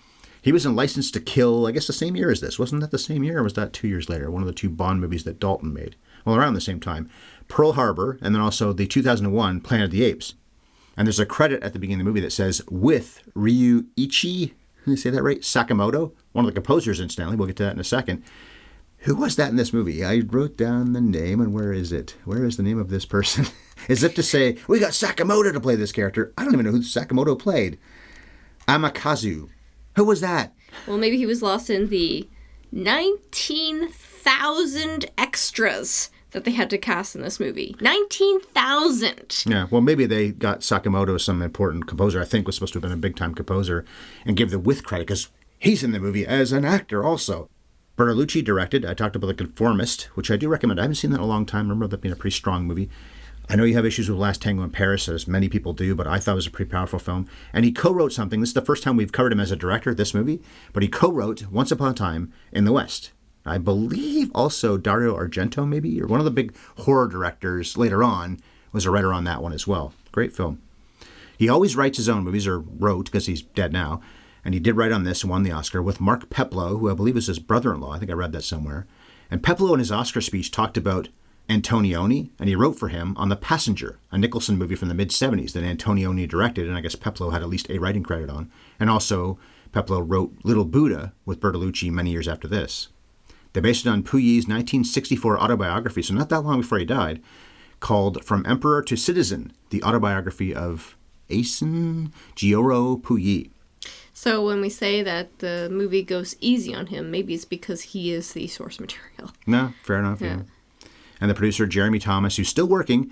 He was in License to Kill, I guess the same year as this. Wasn't that the same year, or was that 2 years later? One of the 2 Bond movies that Dalton made. Well, around the same time. Pearl Harbor, and then also the 2001 Planet of the Apes. And there's a credit at the beginning of the movie that says, with Ryuichi, did I say that right? Sakamoto, one of the composers, incidentally. We'll get to that in a second. Who was that in this movie? I wrote down the name, and where is it? Where is the name of this person? As if to say, we got Sakamoto to play this character. I don't even know who Sakamoto played. Amakazu. Who was that? Well, maybe he was lost in the 19,000 extras that they had to cast in this movie. 19,000! Yeah, well, maybe they got Sakamoto, some important composer, I think was supposed to have been a big-time composer, and give the with credit, because he's in the movie as an actor also. Bertolucci directed. I talked about The Conformist, which I do recommend. I haven't seen that in a long time. I remember that being a pretty strong movie. I know you have issues with Last Tango in Paris, as many people do, but I thought it was a pretty powerful film. And he co-wrote something. This is the first time we've covered him as a director, this movie, but he co-wrote Once Upon a Time in the West. I believe also Dario Argento, maybe, or one of the big horror directors later on was a writer on that one as well. Great film. He always writes his own movies, or wrote, because he's dead now. And he did write on this and won the Oscar with Mark Peplow, who I believe is his brother-in-law. I think I read that somewhere. And Peplow in his Oscar speech talked about Antonioni, and he wrote for him on The Passenger, a Nicholson movie from the mid-'70s that Antonioni directed, and I guess Peplow had at least a writing credit on. And also, Peplow wrote Little Buddha with Bertolucci many years after this. They based it on Puyi's 1964 autobiography, so not that long before he died, called From Emperor to Citizen, the autobiography of Asen Gioro Puyi. So when we say that the movie goes easy on him, maybe it's because he is the source material. No, fair enough. Yeah. And the producer, Jeremy Thomas, who's still working,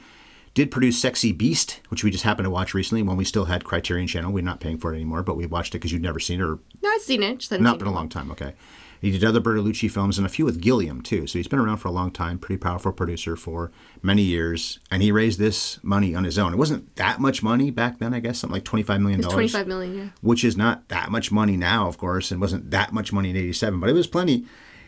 did produce Sexy Beast, which we just happened to watch recently when we still had Criterion Channel. We're not paying for it anymore, but we watched it because you'd never seen it. Or No, I've seen it. Just not been a long time, okay. He did other Bertolucci films and a few with Gilliam, too. So he's been around for a long time, pretty powerful producer for many years. And he raised this money on his own. It wasn't that much money back then, I guess, something like $25 million. It's $25 million, yeah. Which is not that much money now, of course, and wasn't that much money in 87, but it was plenty.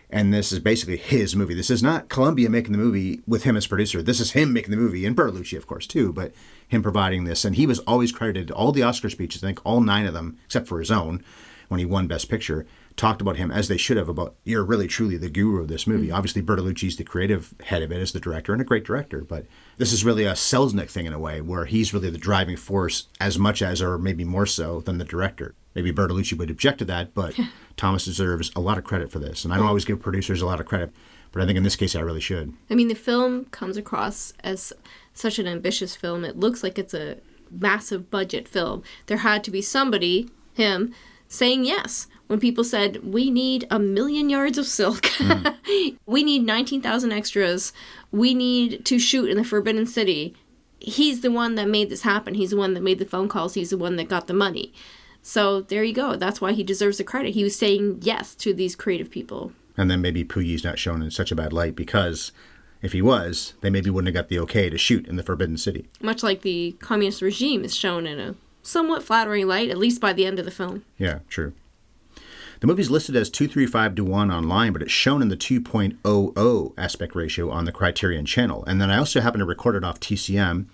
And this is basically his movie. This is not Columbia making the movie with him as producer. This is him making the movie, and Bertolucci, of course, too, but him providing this. And he was always credited, all the Oscar speeches, I think all 9 of them, except for his own, when he won Best Picture, talked about him, as they should have, about, you're really truly the guru of this movie. Obviously, Bertolucci's the creative head of it as the director, and a great director, but this is really a Selznick thing in a way, where he's really the driving force as much as, or maybe more so, than the director. Maybe Bertolucci would object to that, but Thomas deserves a lot of credit for this. And I don't always give producers a lot of credit, but I think in this case I really should. I mean, the film comes across as such an ambitious film. It looks like it's a massive budget film. There had to be somebody, him, saying yes. When people said, we need 1 million yards of silk, we need 19,000 extras, we need to shoot in the Forbidden City. He's the one that made this happen. He's the one that made the phone calls. He's the one that got the money. So there you go. That's why he deserves the credit. He was saying yes to these creative people. And then maybe Puyi's not shown in such a bad light, because if he was, they maybe wouldn't have got the okay to shoot in the Forbidden City. Much like the communist regime is shown in a somewhat flattering light, at least by the end of the film. Yeah, true. The movie's listed as 235:1 online, but it's shown in the 2.00 aspect ratio on the Criterion Channel. And then I also happened to record it off TCM,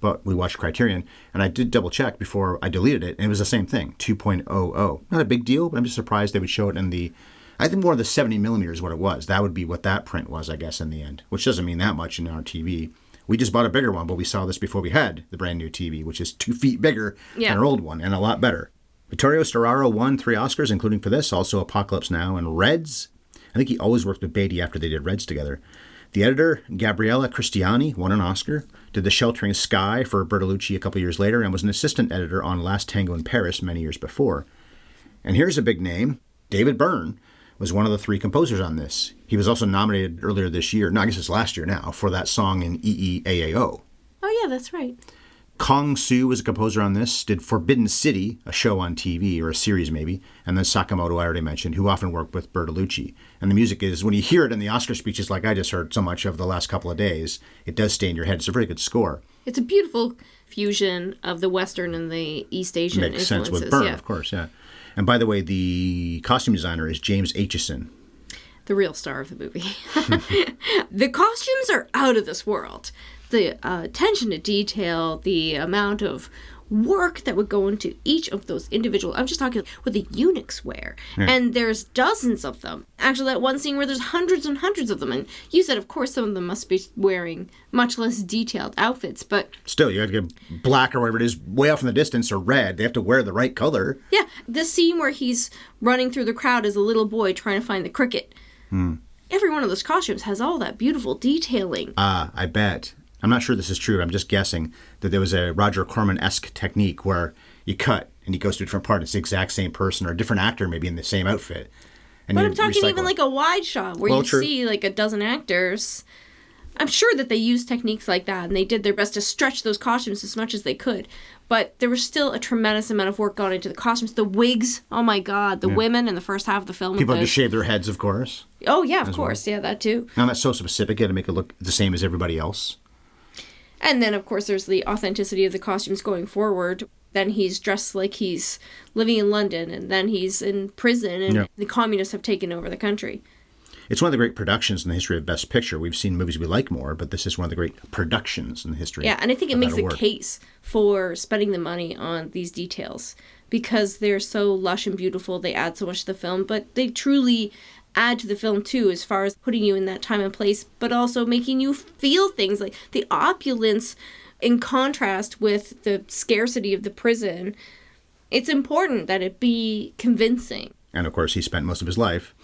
but we watched Criterion, and I did double check before I deleted it, and it was the same thing, 2.00. Not a big deal, but I'm just surprised they would show it in the, I think more of the 70 millimeters is what it was. That would be what that print was, I guess, in the end, which doesn't mean that much in our TV. We just bought a bigger one, but we saw this before we had the brand new TV, which is 2 feet bigger than our old one, and a lot better. Vittorio Storaro won 3 Oscars, including for this, also Apocalypse Now and Reds. I think he always worked with Beatty after they did Reds together. The editor, Gabriella Cristiani, won an Oscar, did The Sheltering Sky for Bertolucci a couple years later, and was an assistant editor on Last Tango in Paris many years before. And here's a big name. David Byrne was one of the 3 composers on this. He was also nominated earlier this year, no, I guess it's last year now, for that song in EEAAO. Oh, yeah, that's right. Kong Su was a composer on this, did Forbidden City, a show on TV, or a series maybe, and then Sakamoto, I already mentioned, who often worked with Bertolucci. And the music is, when you hear it in the Oscar speeches like I just heard so much of the last couple of days, it does stay in your head. It's a very good score. It's a beautiful fusion of the Western and the East Asian influences. Makes sense with Byrne, of course, yeah. And by the way, the costume designer is James Aitchison. The real star of the movie. The costumes are out of this world. The attention to detail, the amount of work that would go into each of those individual, I'm just talking what the eunuchs wear. Yeah. And there's dozens of them. Actually, that one scene where there's hundreds and hundreds of them. And you said, of course, some of them must be wearing much less detailed outfits, but... Still, you have to get black or whatever it is way off in the distance, or red. They have to wear the right color. Yeah, the scene where he's running through the crowd as a little boy trying to find the cricket. Every one of those costumes has all that beautiful detailing. I bet. I'm not sure this is true. I'm just guessing that there was a Roger Corman-esque technique where you cut and he goes to a different part. It's the exact same person or a different actor maybe in the same outfit. And but I'm talking even like a wide shot where you see like a dozen actors I'm sure that they used techniques like that and they did their best to stretch those costumes as much as they could. But there was still a tremendous amount of work gone into the costumes. The wigs, oh my God, the women in the first half of the film. People had to shave their heads, of course. Oh, yeah, of course. Yeah, that too. Now that's so specific, you had to make it look the same as everybody else. And then, of course, there's the authenticity of the costumes going forward. Then he's dressed like he's living in London, and then he's in prison, and the communists have taken over the country. It's one of the great productions in the history of Best Picture. We've seen movies we like more, but this is one of the great productions in the history. Yeah, and I think it makes a case for spending the money on these details because they're so lush and beautiful. They add so much to the film, but they truly add to the film too, as far as putting you in that time and place, but also making you feel things like the opulence in contrast with the scarcity of the prison. It's important that it be convincing. And of course, he spent most of his life,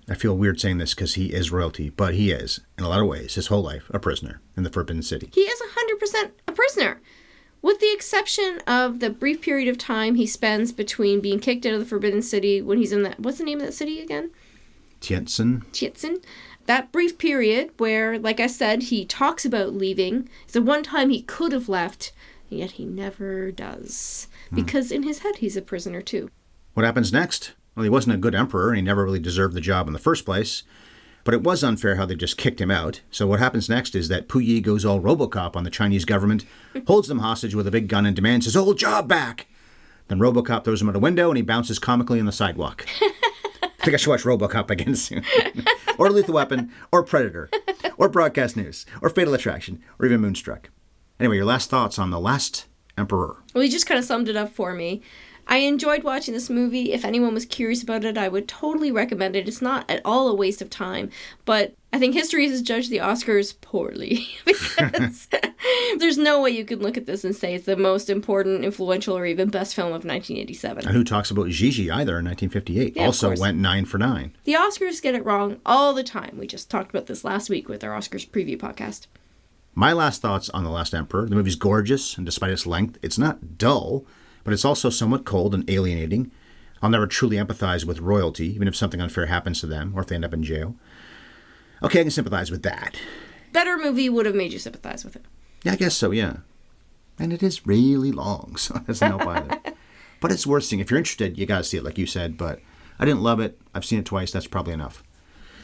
I feel weird saying this because he is royalty, but he is, in a lot of ways, his whole life, a prisoner in the Forbidden City. He is 100% a prisoner, with the exception of the brief period of time he spends between being kicked out of the Forbidden City when he's in that, what's the name of that city again? Tientsin. That brief period where, like I said, he talks about leaving. It's the one time he could have left, and yet he never does. Because in his head, he's a prisoner too. What happens next? Well, he wasn't a good emperor, and he never really deserved the job in the first place. But it was unfair how they just kicked him out. So what happens next is that Puyi goes all RoboCop on the Chinese government, holds them hostage with a big gun and demands his old job back. Then RoboCop throws him out a window, and he bounces comically on the sidewalk. I think I should watch RoboCop again soon. Or Lethal Weapon, or Predator, or Broadcast News, or Fatal Attraction, or even Moonstruck. Anyway, your last thoughts on The Last Emperor. Well, you just kind of summed it up for me. I enjoyed watching this movie. If anyone was curious about it, I would totally recommend it. It's not at all a waste of time, but I think history has judged the Oscars poorly because there's no way you can look at this and say it's the most important, influential, or even best film of 1987. And who talks about Gigi either in 1958? Yeah, also went 9 for 9. The Oscars get it wrong all the time. We just talked about this last week with our Oscars preview podcast. My last thoughts on The Last Emperor. The movie's gorgeous, and despite its length, it's not dull, but it's also somewhat cold and alienating. I'll never truly empathize with royalty, even if something unfair happens to them, or if they end up in jail. Okay, I can sympathize with that. Better movie would have made you sympathize with it. Yeah, I guess so, yeah. And it is really long, so that doesn't help either. But it's worth seeing. If you're interested, you gotta see it, like you said, but I didn't love it. I've seen it twice. That's probably enough.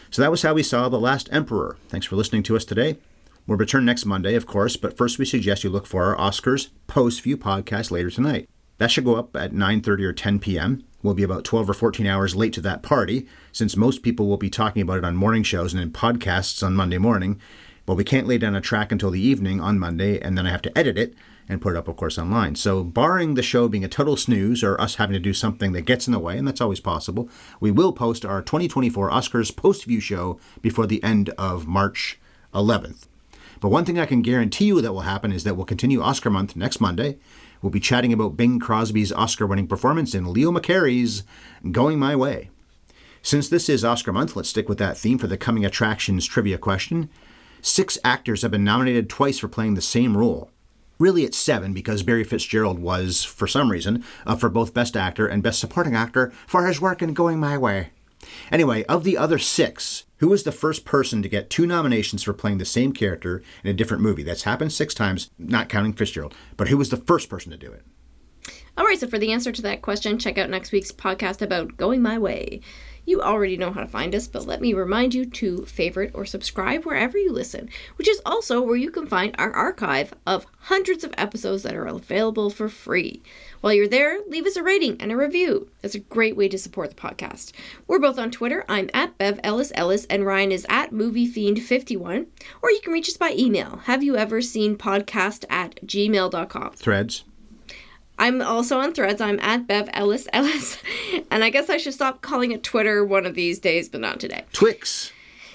So that was how we saw The Last Emperor. Thanks for listening to us today. We'll return next Monday, of course, but first we suggest you look for our Oscars post-view podcast later tonight. That should go up at 9:30 or 10 p.m. We'll be about 12 or 14 hours late to that party, since most people will be talking about it on morning shows and in podcasts on Monday morning. But we can't lay down a track until the evening on Monday, and then I have to edit it and put it up, of course, online. So barring the show being a total snooze or us having to do something that gets in the way, and that's always possible, we will post our 2024 Oscars post-view show before the end of March 11th. But one thing I can guarantee you that will happen is that we'll continue Oscar month next Monday. We'll be chatting about Bing Crosby's Oscar-winning performance in Leo McCarey's Going My Way. Since this is Oscar month, let's stick with that theme for the coming attractions trivia question. 6 actors have been nominated twice for playing the same role. Really, it's 7 because Barry Fitzgerald was, for some reason, up for both Best Actor and Best Supporting Actor for his work in Going My Way. Anyway, of the other 6, who was the first person to get 2 nominations for playing the same character in a different movie? That's happened 6 times, not counting Fitzgerald. But who was the first person to do it? All right, so for the answer to that question, check out next week's podcast about Going My Way. You already know how to find us, but let me remind you to favorite or subscribe wherever you listen, which is also where you can find our archive of hundreds of episodes that are available for free. While you're there, leave us a rating and a review. That's a great way to support the podcast. We're both on Twitter. I'm at BevEllisEllis, and Ryan is at MovieFiend51. Or you can reach us by email. Have you ever seen podcast@gmail.com. Threads. I'm also on Threads. I'm at BevEllisEllis. And I guess I should stop calling it Twitter one of these days, but not today. Twix.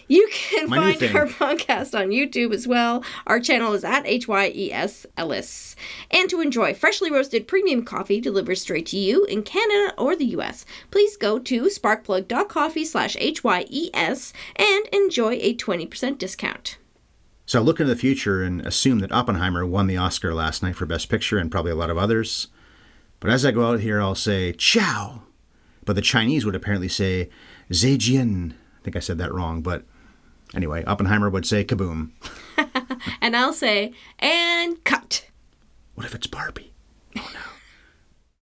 You can find our podcast on YouTube as well. Our channel is at HYESEllis. And to enjoy freshly roasted premium coffee delivered straight to you in Canada or the US, please go to sparkplug.coffee/HYES and enjoy a 20% discount. So look into the future and assume that Oppenheimer won the Oscar last night for Best Picture and probably a lot of others. But as I go out here, I'll say, ciao. But the Chinese would apparently say, zaijian. I think I said that wrong, but Anyway, Oppenheimer would say kaboom. And I'll say, and cut. What if it's Barbie?